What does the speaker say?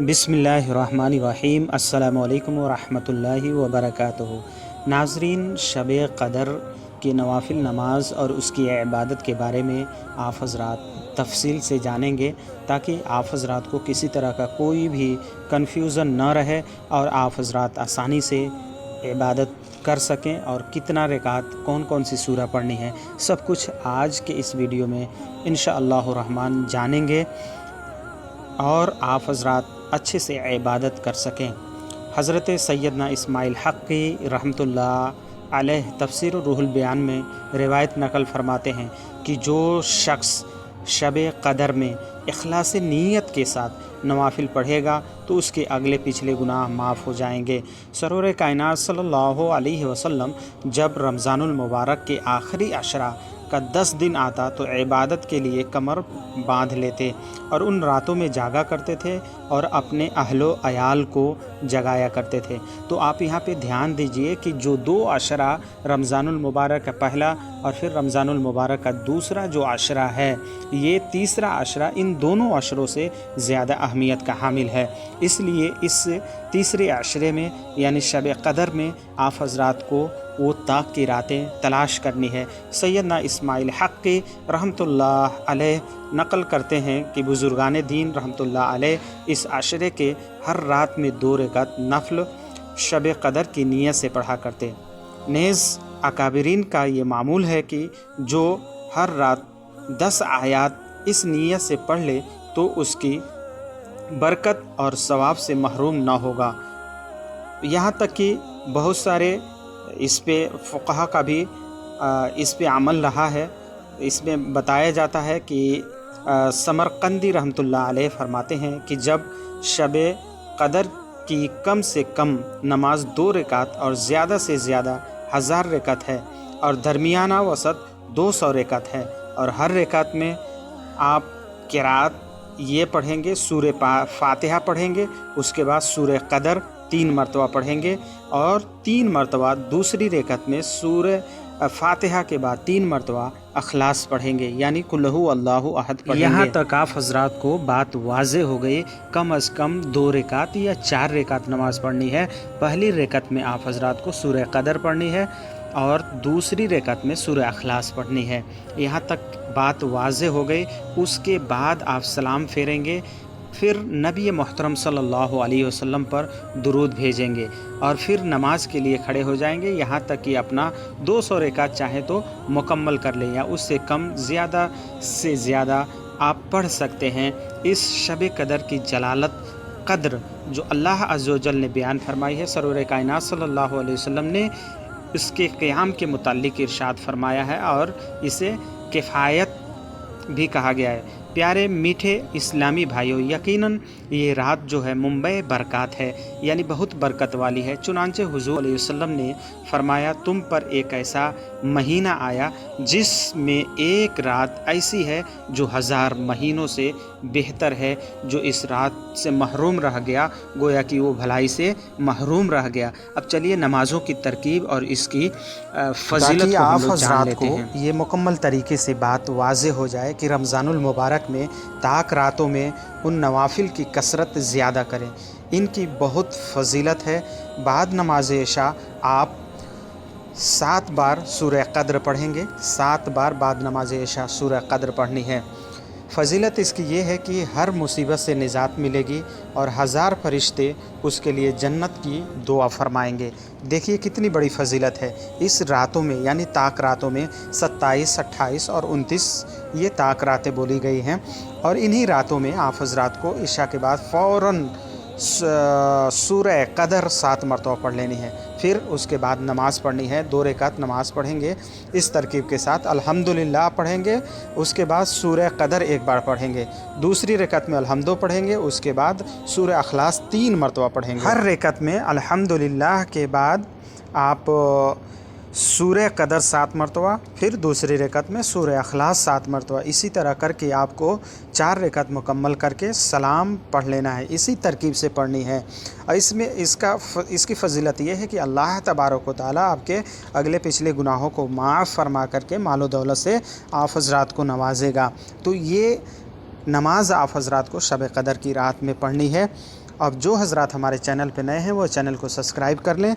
बिस्मिल्लाहिर्रहमानिर्रहीम। अस्सलामुअलैकुम वरहमतुल्लाहि वबरकातुहू। नाज़रीन, शब क़दर की नवाफिल नमाज और उसकी इबादत के बारे में आप हज़रात तफसील से जानेंगे ताकि आप हज़रात को किसी तरह का कोई भी कन्फ्यूज़न न रहे और आप हज़रात आसानी से इबादत कर सकें। और कितना रकात, कौन कौन सी सूरा पढ़नी है, सब कुछ आज के इस वीडियो में इंशाअल्लाहु रहमान जानेंगे और आप हज़रात अच्छे से इबादत कर सकें। हज़रत सैयदना इस्माइल हक़ी रहमतुल्लाह अलैह तफसीर रूहुल बयान में रिवायत नकल फरमाते हैं कि जो शख्स शब क़दर में इखलास नीयत के साथ नवाफिल पढ़ेगा तो उसके अगले पिछले गुनाह माफ़ हो जाएंगे। सरवर कायनात सल्लल्लाहु अलैहि वसल्लम जब रमज़ानुल मुबारक के आखिरी अशरा का 10 दिन आता तो इबादत के लिए कमर बांध लेते और उन रातों में जागा करते थे और अपने अहलो अयाल को जगाया करते थे। तो आप यहाँ पे ध्यान दीजिए कि जो 2 अशरा, रमज़ानुल मुबारक का पहला और फिर रमज़ानुल मुबारक का दूसरा जो अशरा है, ये तीसरा अशरा इन दोनों अशरों से ज़्यादा अहमियत का हामिल है। इसलिए इस तीसरे अशरे में यानी शब क़दर में आप हज़रात को वो ताक की रातें तलाश करनी है। सैयदना इस्माइल हक़ी रहमतुल्लाह अलैह नकल करते हैं कि बुज़ुर्गान दीन रहमतुल्लाह अलैह इस आशरे के हर रात में 2 रकात नफ़ल शब क़दर की नीयत से पढ़ा करते। नेज़ अकाबिरीन का ये मामूल है कि जो हर रात 10 आयात इस नीयत से पढ़ ले तो उसकी बरकत और सवाब से महरूम ना होगा। यहाँ तक कि बहुत सारे इस पे फ़ुक़हा का भी इस पे अमल रहा है। इसमें बताया जाता है कि समरकंदी रहमतुल्लाह अलैह फरमाते हैं कि जब शब क़दर की कम से कम नमाज 2 रकात और ज़्यादा से ज़्यादा 1000 रकात है और दरमियाना वसत 200 रकात है और हर रकात में आप क़िरात ये पढ़ेंगे, सूरे फ़ातिहा पढ़ेंगे, उसके बाद सूरे क़दर 3 मरतबा पढ़ेंगे और 3 मरतबा दूसरी रकात में सूरे फ़ातिहा के बाद 3 मरतबा अखलास पढ़ेंगे, यानी कुल हु अल्लाहु अहद पढ़ेंगे। यहाँ तक आप हज़रात को बात वाज़े हो गई। कम अज़ कम 2 रकात या 4 रकात नमाज़ पढ़नी है। पहली रकात में आप हज़रात को सूरह क़दर पढ़नी है और दूसरी रकात में सूरह अखलास पढ़नी है। यहाँ तक बात वाज़े हो गई। उसके बाद आप सलाम फेरेंगे, फिर नबी मोहतरम सल्लल्लाहु अलैहि वसल्लम पर दुरूद भेजेंगे और फिर नमाज के लिए खड़े हो जाएंगे। यहाँ तक कि अपना 200 रकात चाहे तो मुकम्मल कर लें या उससे कम, ज़्यादा से ज़्यादा आप पढ़ सकते हैं। इस शब क़दर की जलालत क़द्र जो अल्लाह अज़्ज़ व जल ने बयान फरमाई है, सरवर कायनात सल्लल्लाहु अलैहि वसल्लम ने इसके क़याम के मुताल्लिक़ इरशाद फरमाया है और इसे किफ़ायत भी कहा गया है। प्यारे मीठे इस्लामी भाइयों, यकीनन ये रात जो है मुंबई बरक़ात है, यानी बहुत बरकत वाली है। चुनांचे हुज़ूर अलैहि वसल्लम ने फरमाया, तुम पर एक ऐसा महीना आया जिसमें एक रात ऐसी है जो 1000 महीनों से बेहतर है। जो इस रात से महरूम रह गया गोया कि वो भलाई से महरूम रह गया। अब चलिए नमाज़ों की तरकीब और इसकी फजीलत को हम लोग जान लेते हैं। ये मुकम्मल तरीके से बात वाज़े हो जाए कि रमज़ानुल मुबारक में ताक रातों में उन नवाफिल की कसरत ज़्यादा करें। इनकी बहुत फजीलत है। बाद नमाज इशा आप 7 बार सूरह क़द्र पढ़ेंगे। 7 बार बाद नमाज इशा सूरह क़द्र पढ़नी है। फजीलत इसकी ये है कि हर मुसीबत से निजात मिलेगी और 1000 फरिश्ते उसके लिए जन्नत की दुआ फरमाएंगे। देखिए कितनी बड़ी फजीलत है। इस रातों में यानी ताक रातों में 27, 28 और 29 ये ताक रातें बोली गई हैं और इन्हीं रातों में आप हज़रात को इशा के बाद फ़ौरन सूरह क़दर 7 मरतबा पढ़ लेनी है। फिर उसके बाद नमाज़ पढ़नी है। 2 रकात नमाज़ पढ़ेंगे इस तरकीब के साथ। अल्हम्दुलिल्लाह पढ़ेंगे, उसके बाद सूरह क़दर 1 बार पढ़ेंगे, दूसरी रकात में अल्हम्दो पढ़ेंगे, उसके बाद सूरह अखलास 3 मरतबा पढ़ेंगे। हर रकात में अल्हम्दुलिल्लाह के बाद आप सूरह क़दर 7 मरतबा, फिर दूसरी रकात में सूरह अखलास 7 मरतबा। इसी तरह करके आपको 4 रकात मुकम्मल करके सलाम पढ़ लेना है। इसी तरकीब से पढ़नी है। और इसमें इसकी फ़जीलत ये है कि अल्लाह तबारक व तआला आपके अगले पिछले गुनाहों को माफ़ फरमा करके मालो दौलत से आप हज़रात को नवाजेगा। तो ये नमाज आप हज़रात को शब क़दर की रात में पढ़नी है। اب جو حضرات ہمارے چینل پہ نئے ہیں وہ چینل کو سبسکرائب کر لیں